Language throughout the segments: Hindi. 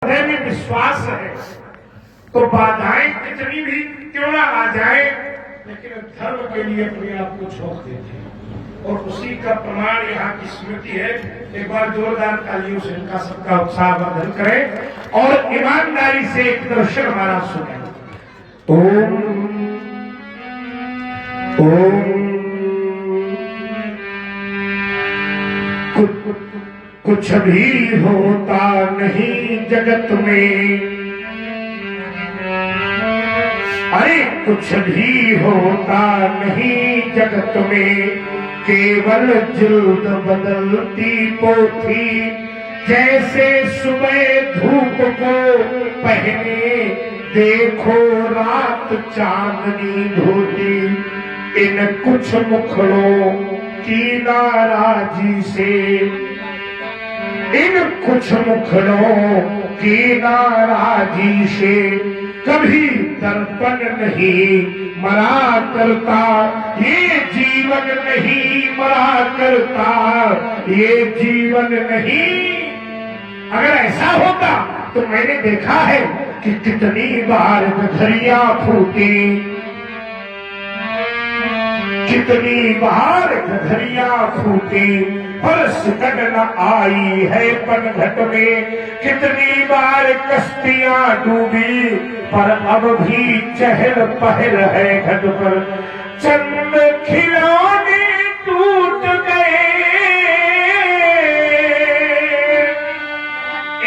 हृदय में विश्वास है तो बाधाएं कितनी भी क्यों ना आ जाए, लेकिन धर्म के लिए अपने आप को झोंक देते हैं। और उसी का प्रमाण यहाँ की स्मृति है। एक बार जोरदार तालियों से इनका सबका उत्साह वर्धन करें और ईमानदारी से एक दर्शन हमारा सुने। ओम ओम कुछ भी होता नहीं जगत में, अरे कुछ भी होता नहीं जगत में, केवल जिल्द बदलती पोथी, जैसे सुबह धूप को पहने देखो रात चांदनी धोती। इन कुछ मुखड़ों की नाराजी से, इन कुछ मुखड़ों की नाराजी से कभी दर्पण नहीं मरा करता, ये जीवन नहीं मरा करता, ये जीवन नहीं। अगर ऐसा होता तो मैंने देखा है कि कितनी बार गठरियां फूटी, कितनी बार गठरियां फूटी, पर सिकट न आई है पनघट में। कितनी बार कश्तियां डूबी, पर अब भी चहल पहल है घट पर। चंद खिलौने टूट गए।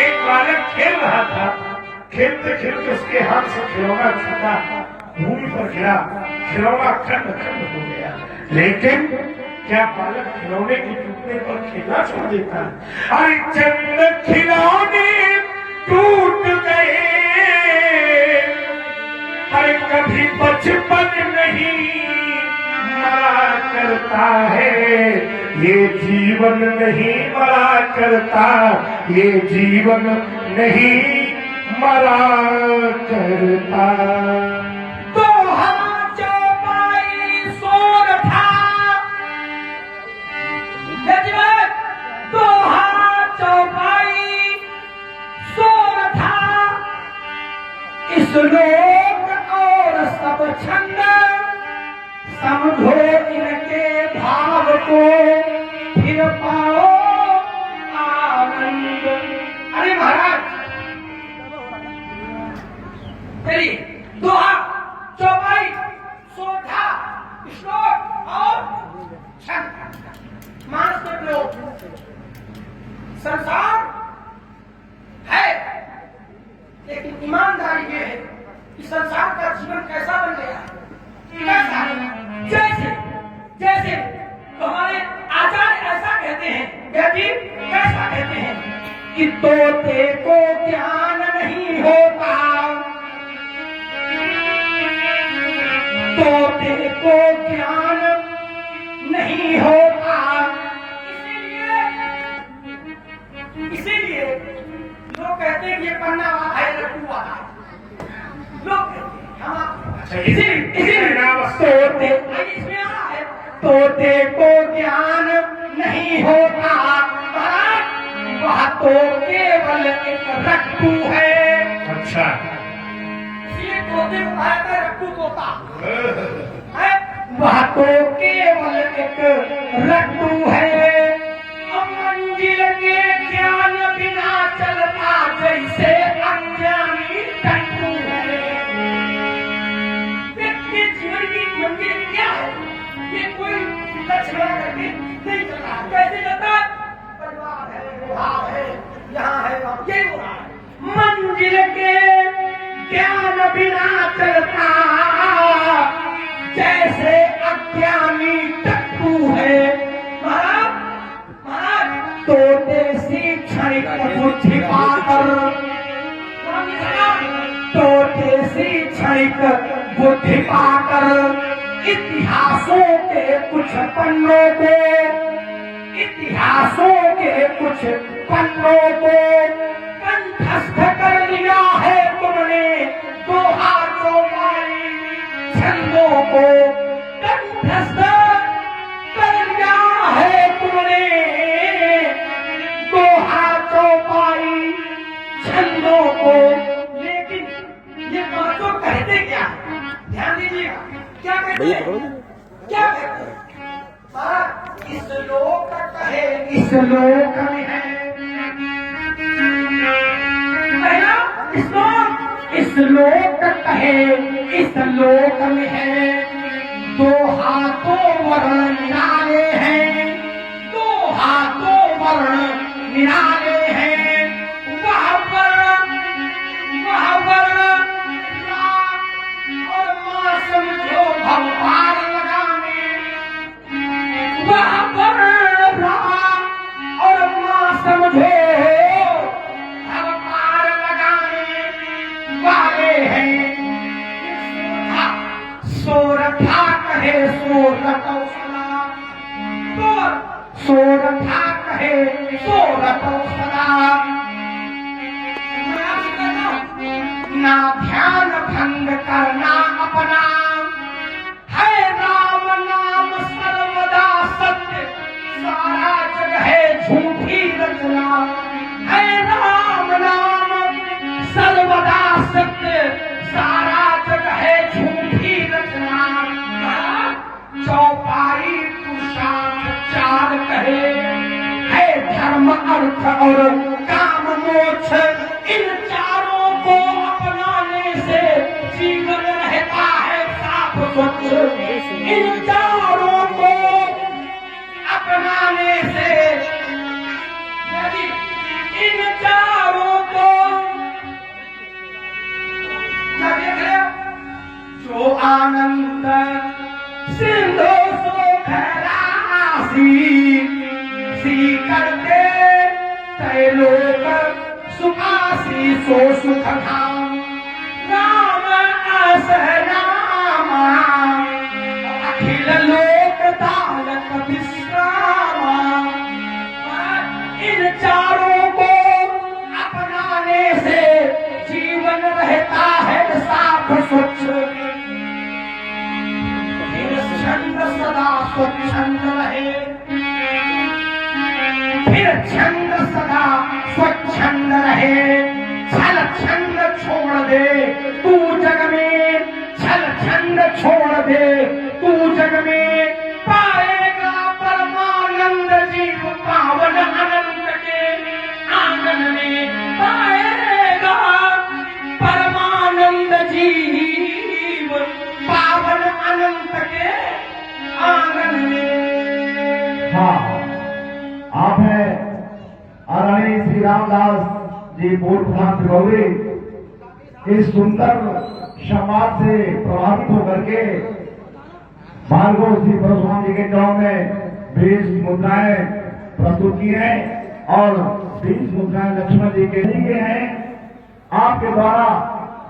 एक बालक खेल रहा था, खेलते खेलते उसके हाथ से खिलौना छूटा, भूमि पर गिरा, खिलौना खंड खंड हो गया। लेकिन क्या बालक खिलौने के टूटने पर खेलना छोड़ देता है? अरे चंद खिलौने टूट गए, पर कभी बचपन नहीं मरा करता है, ये जीवन नहीं मरा करता, ये जीवन नहीं मरा करता। श्लोक और सब छंद समझो इनके भाव को, फिर पाओ आनंद। अरे महाराज चलिए, दोहा, चौपाई, सोठा, श्लोक और छंद, मानस के प्रयोग। संसार है, लेकिन ईमानदारी ये है कि संसार का जीवन कैसा बन गया है। कैसा? जैसे जैसे हमारे आचार्य ऐसा कहते हैं, कैसा कहते हैं कि तोते को ज्ञान नहीं होता, तोते को ज्ञान नहीं होता। इसीलिए लोग कहते हैं कि ये पन्ना वाला है, लड्डू वाला है। लोग तोते को ज्ञान नहीं होता, वह तो केवल एक रट्टू है। अच्छा, इसलिए तोते को कहा था रट्टू तोता है, वह तो केवल एक रट्टू है। मंजिल के ज्ञान बिना चलता जैसे अज्ञानी टट्टू है। व्यक्ति जीवन की मंजिल क्या है, ये कोई लक्ष्य करके नहीं चलता। कैसे चलता? परिवार है, विवाह है, यहाँ है, ये हो रहा है। मंजिल के ज्ञान बिना चलता जैसे अज्ञानी टट्टू है। तोते सी क्षणिक बुद्धि पाकर, तोते सी क्षणिक बुद्धि पाकर इतिहासों के कुछ पन्नों को, इतिहासों के कुछ पन्नों को कंठस्थ कर लिया है तुमने। दोहा चौपाई छंदों को कंठस्थ कर लिया है तुमने। दोहा चौपाई छंदों को। लेकिन ये पांचों कहते क्या है? ध्यान दीजिएगा, क्या कहते हैं? क्या कहते हैं? इस लोक कहे इस लोक में है पहला इस लोक कहे इस लोक में है, दो हाथों वर्ण निराले हैं, दो हाथों वर्ण निराले हैं, वह वर्ण और मां समझो भगवान लगाने, वह वर्ण और मां समझो भगवान लगाने वाले हैं। सोरठा कहे सोरठो सदा, सोरठा कहे सोरठो सदा, ना ध्यान भंग करना अपना, है राम नाम सर्वदा सत्य, सारा जग है झूठी रचना, है राम नाम सर्वदा सत्य, सारा जग है झूठी रचना। चौपाई पुरुषार्थ चार कहे, है धर्म अर्थ और काम मोक्ष, इन चारों को अपनाने से जीवन रहता है साफ स्वच्छ, इन चारों को अपनाने से, यदि इन चारों को क्या देख रहे हो? जो आनंद सिंधु सुख राशि सी करते तय लोक सुखासी सो सुख धाम, राम अस नामा अखिल लोक तारक विश्रामा। इन चारों को अपनाने से जीवन रहता है साफ स्वच्छ, छंद सदा स्वच्छंद रहे, फिर छंद सदा स्वच्छंद रहे, छल छंद छोड़ दे तू जग में, छल छंद छोड़ दे तू जग में, पाएगा परमानंद जीव पावन अनंत के आंगन में, पाएगा परमानंद जीव पावन अनंत के आंगन में। हाँ, आप हैं आदरणीय श्री रामदास जी बोलपुराण त्रिगौरी, इस सुंदर समाज से प्रभावित होकर के भार्गव श्री परशुराम जी के चौक में 20 मुद्राएं प्रस्तुत की हैं और 20 मुद्राएं लक्ष्मण जी के लिए हैं। आपके द्वारा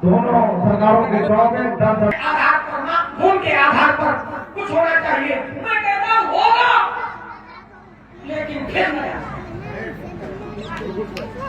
दोनों सरकारों के चौक में 10 आधार पर ना, खून के आधार पर कुछ होना चाहिए। मैं कहता हूं होगा, लेकिन फिर नया,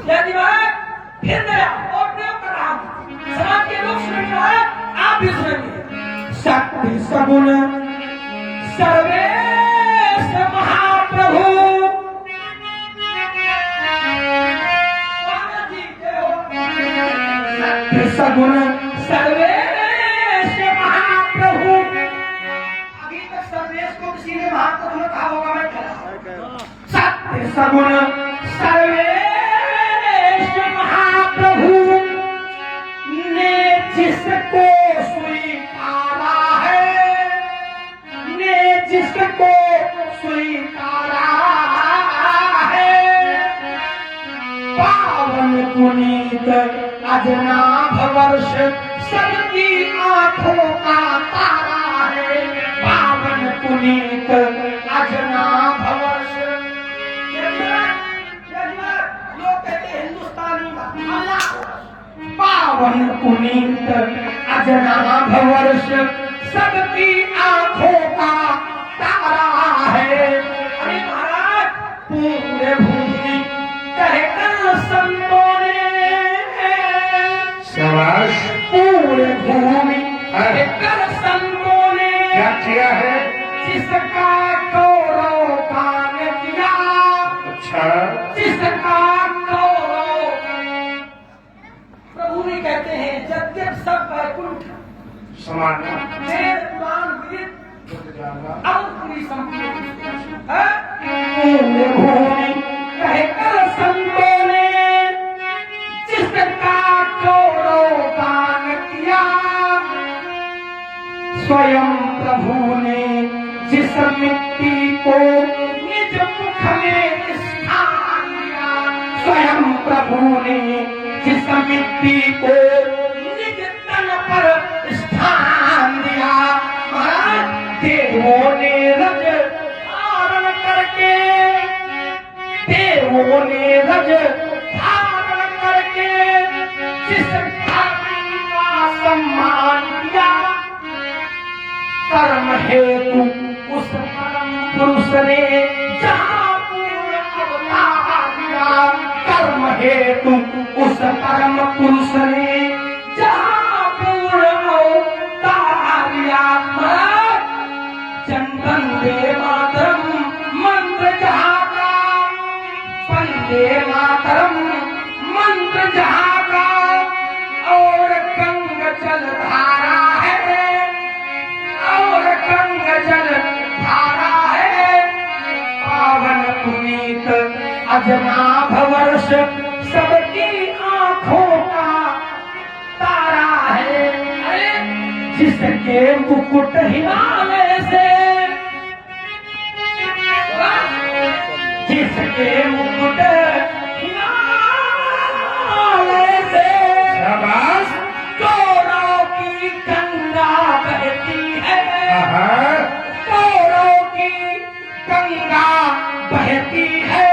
यदि मैं फिर नया और प्रयोग कर रहा हूं, समाज के लोग सुन रहे हैं, आप भी सुनेंगे। शक्ति सगुण सर्वेश महाप्रभु, शक्ति सगुण सर्वेश महाप्रभु। अभी तक सर्वेश को किसी ने महाप्रभु में कहा होगा? मैं कह रहा हूं सत्य सगुण सर्वेश महाप्रभु ने जिसको स्वीकारा है, ने जिसको स्वीकारा है, पावन पुनीत अजनाभ वर्ष सबकी आंखों का तारा है, पावन पुनीत अजनाभ वर्ष। लोग कहते हैं हिंदुस्तानी अल्लाह, पावन पुनीत अजनाभ वर्ष सबकी आंखों का तारा है। अरे महाराज, पूरे भूमि कहकर संतों ने, शाबाश, पूरे भूमि कहकर संतों ने क्या किया है? जिसका गौरव गान किया, अच्छा, जिसका गौरव मुनि कहते हैं यद्यप सब वैकुंठ समान वेद पुराण विदित अवपुरी संपूर्ण कहे कर संतों ने जिसका कौरव दान किया, स्वयं प्रभु ने जिस मिट्टी को निज मुख में स्थान दिया, स्वयं प्रभु ने जिस मिट्टी को निज तन पर स्थान दिया। महाराज देवों ने रज धारण करके, देवों ने रज धारण करके जिस धरती का सम्मान किया, कर्म हेतु उस परम पुरुष ने जहाँ पूर्ण अवतार दिया, कर्म हेतु उस परम पुरुष ने जहाँ पूर्ण अवतार दिया। जन वंदे मातरम मंत्र जहाँ का, वंदे मातरम मंत्र जहाँ का, और गंग जल धारा है, और गंग जल धारा है, पावन पुनीत अजनाभ वर्ष सबकी आंखों का तारा है। जिसके मुकुट हिमालय से, जिसके मुकुट हिमालय से गौरव की गंगा बहती है, गौरव की गंगा बहती है।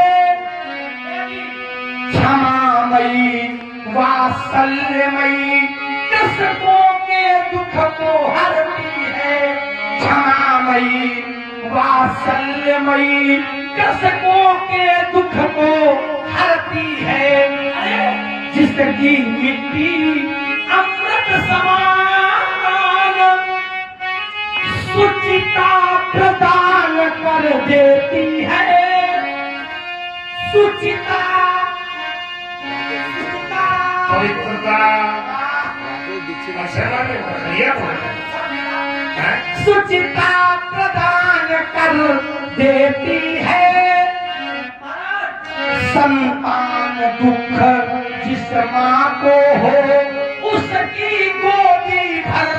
क्षमामयी वात्सल्यमयी दर्शकों के दुख को हरती है, क्षमामयी वात्सल्यमयी दर्शकों के दुख को हरती है। जिसकी मिट्टी अमृत समान सुचिता प्रदान कर देती है, सुचिता पवित्रता सुचिता प्रदान कर देती है। संतान दुख जिस माँ को हो उसकी गोदी भर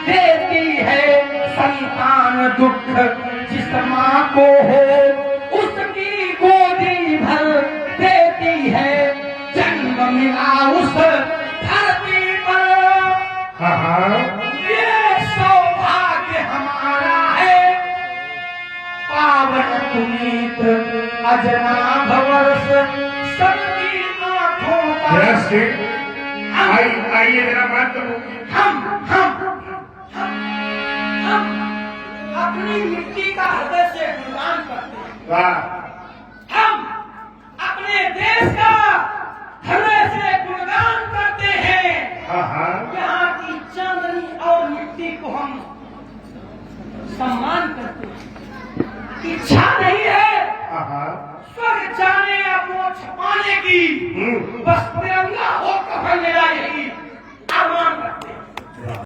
देती है, संतान दुख जिस माँ को हो उसकी गोदी भर देती है। जन्म मिला उस धरती पर, ये सौभाग्य हमारा है, पावन पुनीत अजनाभ वर्ष सबकी आंखों पर। आइए जरा बात करो। हम अपनी मिट्टी का हृदय से गुणगान करते हैं। वाह, हम अपने देश का हृदय से गुणगान करते हैं। यहाँ की चांदनी और मिट्टी को हम सम्मान करते हैं। इच्छा नहीं है स्वर्ग जाने या मोक्ष पाने की, बस